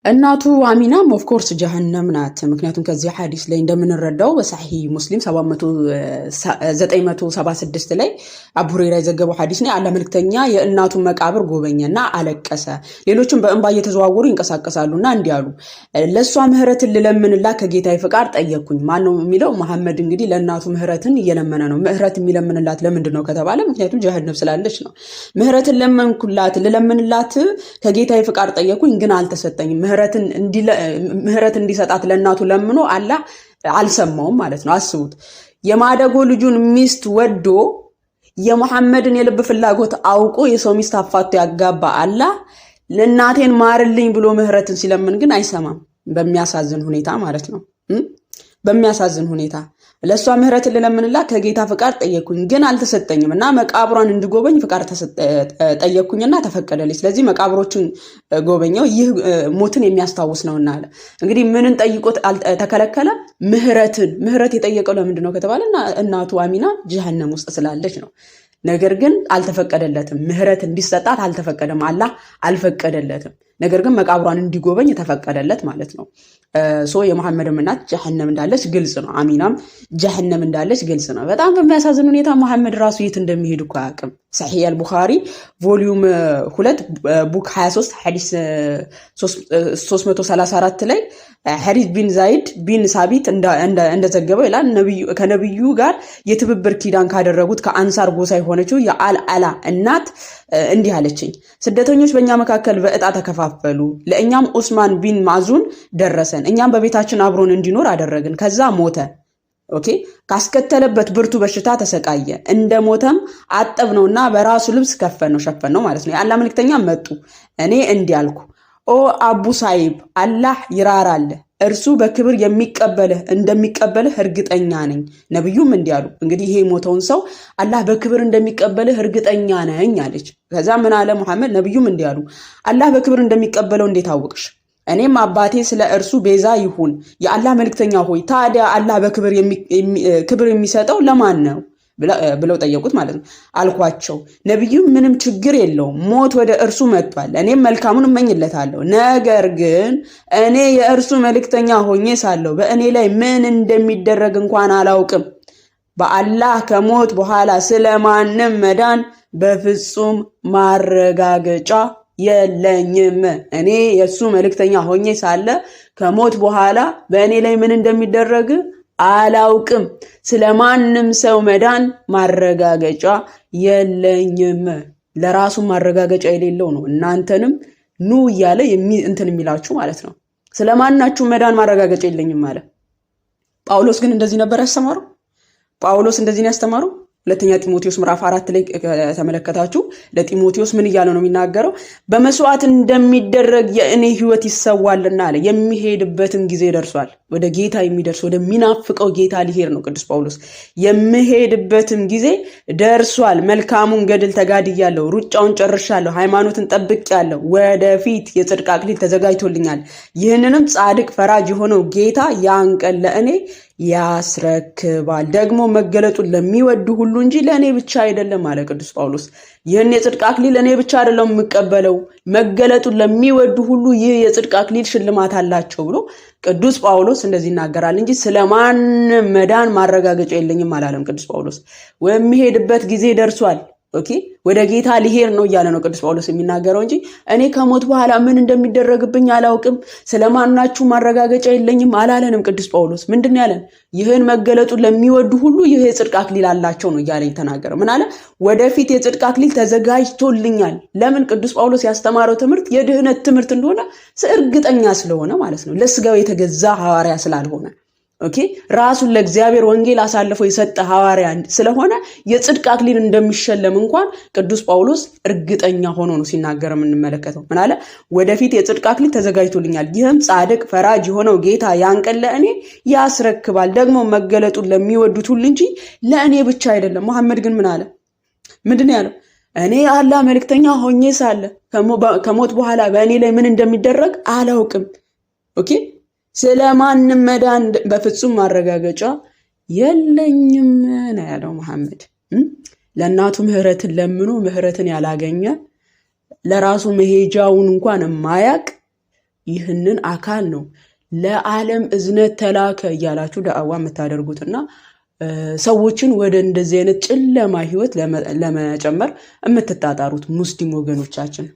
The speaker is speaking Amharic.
እናቱ አሚናም ኦፍ ኮርስ ጀሃነም ናት። ምክንያቱም ከዚህ ሐዲስ ላይ እንደምንረዳው በሳሂህ ሙስሊም 976 ላይ አቡ ሁረይራ የዘገበው ሐዲስ ነው። አላህ መልክተኛ የእናቱን መቃብር ጎበኘና አለቀሰ። ሌሎችም በእንባ እየተዘዋወሩ ይንቀሳቀሳሉና እንዲህ አሉ፣ ለሷ ምህረትን ልለምንላት ከጌታዬ ፍቃድ ጠየቅኩኝ። ማን ነው የሚለው? መሐመድ እንግዲህ ለእናቱ ምህረትን እየለመነ ነው። ምህረት የሚለምንላት ለምንድን ነው ከተባለ ምክንያቱም ጀሃነም ስላለች ነው። ምህረትን ልለምንላት ከጌታዬ ፍቃድ ጠየቅኩኝ፣ ግን አልተሰጠኝም። ምህረት እንዲሰጣት ለእናቱ ለምኖ አላህ አልሰማውም ማለት ነው። አስቡት፣ የማደጎ ልጁን ሚስት ወዶ የመሐመድን የልብ ፍላጎት አውቆ የሰው ሚስት አፋቶ ያጋባ አላህ ለእናቴን ማርልኝ ብሎ ምህረትን ሲለምን ግን አይሰማም። በሚያሳዝን ሁኔታ ማለት ነው። በሚያሳዝን ሁኔታ ለሷ ምህረትን ልለምንላት ከጌታ ፍቃድ ጠየቅኩኝ፣ ግን አልተሰጠኝም እና መቃብሯን እንድጎበኝ ፍቃድ ጠየቅኩኝና ተፈቀደልኝ። ስለዚህ መቃብሮችን ጎበኘው። ይህ ሞትን የሚያስታውስ ነውና አለ። እንግዲህ ምንን ጠይቆ ተከለከለ? ምህረት የጠየቀው ለምንድን ነው ከተባለ እናቱ አሚና ጀሃነም ውስጥ ስላለች ነው። ነገር ግን አልተፈቀደለትም። ምህረት እንዲሰጣት አልተፈቀደም። አላህ አልፈቀደለትም። ነገር ግን መቃብሯን እንዲጎበኝ ተፈቀደለት ማለት ነው። የመሐመድም እናት ጀሃነም እንዳለች ግልጽ ነው። አሚናም ጀሃነም እንዳለች ግልጽ ነው። በጣም በሚያሳዝን ሁኔታ መሐመድ ራሱ የት እንደሚሄድ እኮ አያውቅም። ሰሒህ አልቡኻሪ ቮሊዩም 2 ቡክ 23 ሐዲስ 334 ላይ ሐሪስ ቢን ዛይድ ቢን ሳቢት እንደዘገበው ይላል፣ ከነብዩ ጋር የትብብር ኪዳን ካደረጉት ከአንሳር ጎሳ የሆነችው የአልአላ እናት እንዲህ አለችኝ፣ ስደተኞች በእኛ መካከል በእጣ ተከፋፈሉ። ለእኛም ኡስማን ቢን ማዙን ደረሰን። እኛም በቤታችን አብሮን እንዲኖር አደረግን። ከዛ ሞተ። ካስከተለበት ብርቱ በሽታ ተሰቃየ። እንደ ሞተም አጠብነውና በራሱ ልብስ ሸፈነው ማለት ነው። የአላህ መልክተኛ መጡ። እኔ እንዲህ አልኩ፣ ኦ አቡ ሳይብ አላህ ይራራልህ፣ እርሱ በክብር እንደሚቀበልህ እርግጠኛ ነኝ። ነብዩም እንዲህ አሉ፣ እንግዲህ ይሄ ሞተውን ሰው አላህ በክብር እንደሚቀበልህ እርግጠኛ ነኝ አለች። ከዛ ምን አለ ሙሐመድ? ነብዩም እንዲህ አሉ፣ አላህ በክብር እንደሚቀበለው እንዴት አወቅሽ? እኔም አባቴ ስለ እርሱ ቤዛ ይሁን። የአላህ መልክተኛ ሆይ ታዲያ አላህ በክብር የሚሰጠው ለማን ነው ብለው ጠየቁት ማለት ነው። አልኳቸው፣ ነብዩም ምንም ችግር የለውም፣ ሞት ወደ እርሱ መጥቷል፣ እኔም መልካሙን እመኝለታለሁ። ነገር ግን እኔ የእርሱ መልክተኛ ሆኜ ሳለሁ በእኔ ላይ ምን እንደሚደረግ እንኳን አላውቅም። በአላህ ከሞት በኋላ ስለማንም መዳን በፍጹም ማረጋገጫ የለኝም። እኔ የእሱ መልክተኛ ሆኜ ሳለ ከሞት በኋላ በእኔ ላይ ምን እንደሚደረግ አላውቅም። ስለማንም ሰው መዳን ማረጋገጫ የለኝም። ለራሱ ማረጋገጫ የሌለው ነው እናንተንም ኑ እያለ የሚላችሁ ማለት ነው። ስለማናችሁ መዳን ማረጋገጫ የለኝም ማለት። ጳውሎስ ግን እንደዚህ ነበር ያስተማረው። ጳውሎስ እንደዚህ ነው ያስተማረው። ሁለተኛ ጢሞቴዎስ ምዕራፍ 4 ላይ ተመለከታችሁ። ለጢሞቴዎስ ምን እያለ ነው የሚናገረው? በመስዋዕት እንደሚደረግ የእኔ ሕይወት ይሰዋልና አለ። የሚሄድበትም ጊዜ ደርሷል። ወደ ጌታ የሚደርስ ወደሚናፍቀው ጌታ ሊሄድ ነው ቅዱስ ጳውሎስ። የሚሄድበትም ጊዜ ደርሷል። መልካሙን ገድል ተጋድያለሁ፣ ሩጫውን ጨርሻለሁ፣ ሃይማኖትን ጠብቄያለሁ። ወደፊት የጽድቅ አክሊል ተዘጋጅቶልኛል። ይህንንም ጻድቅ ፈራጅ የሆነው ጌታ ያን ቀን ለእኔ ያስረክባል። ደግሞ መገለጡን ለሚወዱ ሁሉ እንጂ ለእኔ ብቻ አይደለም አለ ቅዱስ ጳውሎስ። ይህን የጽድቅ አክሊል እኔ ብቻ አይደለም የምቀበለው፣ መገለጡን ለሚወዱ ሁሉ ይህ የጽድቅ አክሊል ሽልማት አላቸው ብሎ ቅዱስ ጳውሎስ እንደዚህ ይናገራል እንጂ ስለማንም መዳን ማረጋገጫ የለኝም አላለም ቅዱስ ጳውሎስ። የሚሄድበት ጊዜ ደርሷል። ወደ ጌታ ሊሄድ ነው እያለ ነው ቅዱስ ጳውሎስ የሚናገረው እንጂ እኔ ከሞት በኋላ ምን እንደሚደረግብኝ አላውቅም፣ ስለማናችሁ ማረጋገጫ የለኝም አላለንም ቅዱስ ጳውሎስ። ምንድን ነው ያለን? ይህን መገለጡን ለሚወዱ ሁሉ ይህ የጽድቅ አክሊል አላቸው ነው እያለ የተናገረው። ምን አለ? ወደፊት የጽድቅ አክሊል ተዘጋጅቶልኛል። ለምን? ቅዱስ ጳውሎስ ያስተማረው ትምህርት የድህነት ትምህርት እንደሆነ እርግጠኛ ስለሆነ ማለት ነው። ለስጋው የተገዛ ሐዋርያ ስላልሆነ ራሱን ለእግዚአብሔር ወንጌል አሳልፎ የሰጠ ሐዋርያ ስለሆነ የጽድቅ አክሊል እንደሚሸለም እንኳን ቅዱስ ጳውሎስ እርግጠኛ ሆኖ ነው ሲናገር የምንመለከተው። ምን አለ? ወደፊት የጽድቅ አክሊል ተዘጋጅቶልኛል፣ ይህም ጻድቅ ፈራጅ የሆነው ጌታ ያን ቀን ለእኔ ያስረክባል። ደግሞ መገለጡን ለሚወዱት ሁሉ እንጂ ለእኔ ብቻ አይደለም። መሐመድ ግን ምን አለ? ምንድን ነው ያለው? እኔ የአላህ መልክተኛ ሆኜ ሳለ ከሞት በኋላ በእኔ ላይ ምን እንደሚደረግ አላውቅም። ስለማንም መዳን በፍጹም ማረጋገጫ የለኝም ነው ያለው መሐመድ። ለእናቱ ምህረትን ለምኖ ምህረትን ያላገኘ ለራሱ መሄጃውን እንኳን የማያቅ ይህንን አካል ነው ለዓለም እዝነት ተላከ እያላችሁ ዳዕዋ የምታደርጉትና ሰዎችን ወደ እንደዚህ አይነት ጨለማ ህይወት ለመጨመር የምትጣጣሩት ሙስሊም ወገኖቻችን